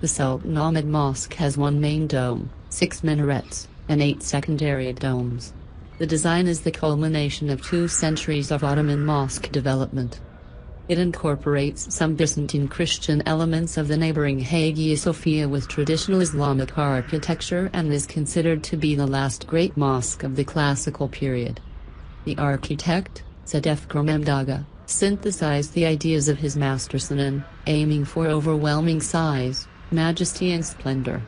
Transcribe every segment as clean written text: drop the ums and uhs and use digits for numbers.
The Sultan Ahmet Mosque has one main dome, 6 minarets, and 8 secondary domes. The design is the culmination of 2 centuries of Ottoman mosque development. It incorporates some Byzantine Christian elements of the neighboring Hagia Sophia with traditional Islamic architecture and is considered to be the last great mosque of the classical period. The architect, Sedef Gromemdaga, synthesized the ideas of his master Sinan, aiming for overwhelming size, majesty and splendor.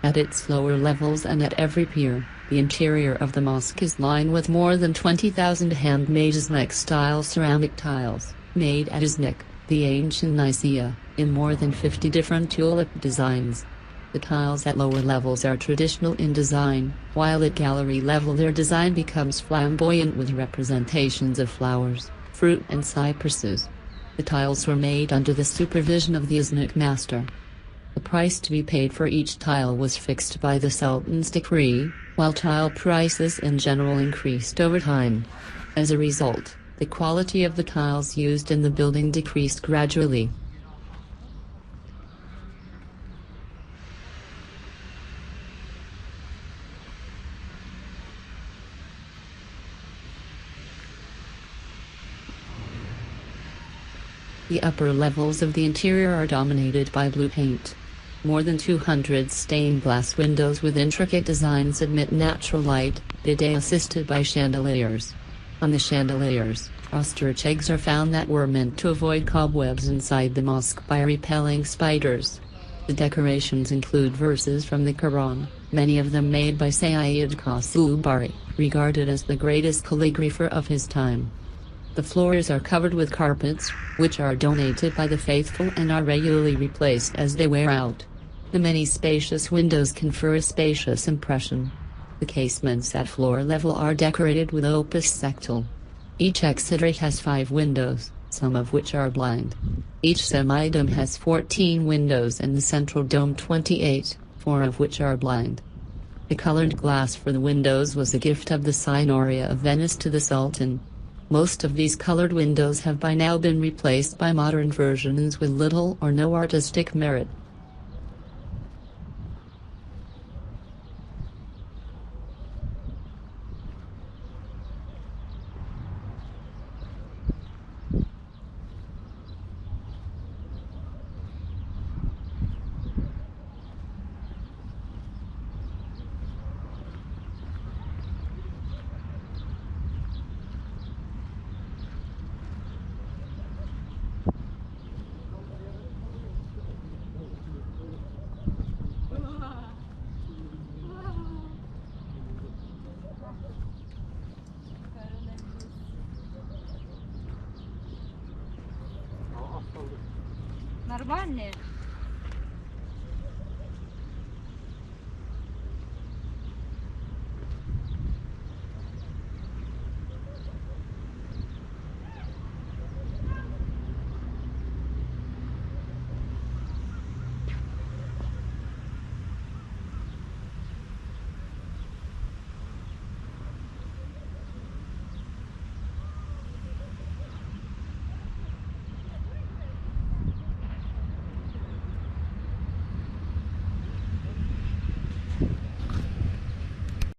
At its lower levels and at every pier, the interior of the mosque is lined with more than 20,000 handmade Iznik-style ceramic tiles, made at Iznik, the ancient Nicaea, in more than 50 different tulip designs. The tiles at lower levels are traditional in design, while at gallery level their design becomes flamboyant with representations of flowers, fruit and cypresses. The tiles were made under the supervision of the Iznik master. The price to be paid for each tile was fixed by the Sultan's decree, while tile prices in general increased over time. As a result, the quality of the tiles used in the building decreased gradually. The upper levels of the interior are dominated by blue paint. More than 200 stained glass windows with intricate designs admit natural light, bidet assisted by chandeliers. On the chandeliers, ostrich eggs are found that were meant to avoid cobwebs inside the mosque by repelling spiders. The decorations include verses from the Quran, many of them made by Sayyid Qasubari, regarded as the greatest calligrapher of his time. The floors are covered with carpets, which are donated by the faithful and are regularly replaced as they wear out. The many spacious windows confer a spacious impression. The casements at floor level are decorated with opus sectile. Each exit has 5 windows, some of which are blind. Each semi-dome has 14 windows and the central dome 28, 4 of which are blind. The colored glass for the windows was a gift of the Signoria of Venice to the Sultan. Most of these colored windows have by now been replaced by modern versions with little or no artistic merit. Нормальные.